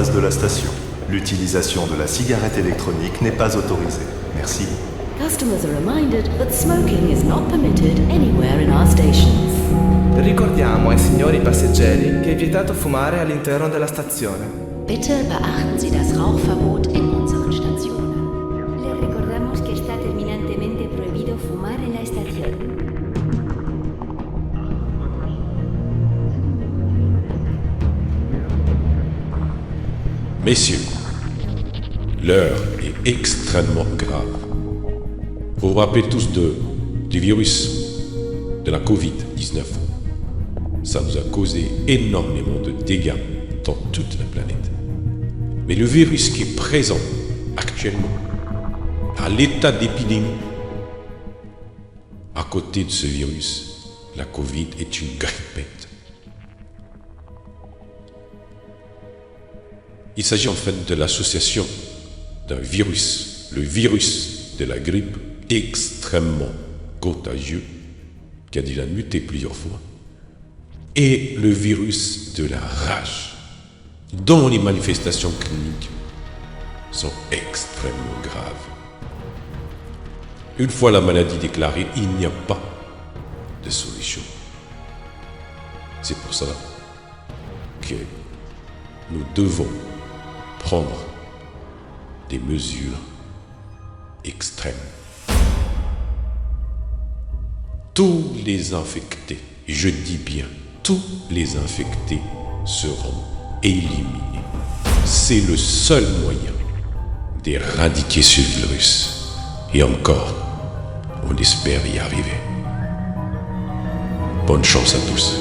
face de la station. L'utilisation de la cigarette électronique n'est pas autorisée. Merci. Customers are reminded that smoking is not permitted anywhere in our stations. Ricordiamo ai signori passeggeri che è vietato fumare all'interno della stazione. Bitte beachten Sie das Rauchverbot in unseren Stationen. Les recordamos que está terminantemente prohibido fumar en la estación. Messieurs, l'heure est extrêmement grave. Vous vous rappelez tous du virus, de la Covid-19. Ça nous a causé énormément de dégâts dans toute la planète. Mais le virus qui est présent actuellement, à l'état d'épidémie, à côté de ce virus, la Covid est une grippette. Il s'agit en fait de l'association d'un virus, le virus de la grippe extrêmement contagieux, qui a déjà muté plusieurs fois, et le virus de la rage, dont les manifestations cliniques sont extrêmement graves. Une fois la maladie déclarée, il n'y a pas de solution. C'est pour cela que nous devons prendre des mesures extrêmes. Tous les infectés, je dis bien, tous les infectés seront éliminés. C'est le seul moyen d'éradiquer ce virus. Et encore, on espère y arriver. Bonne chance à tous.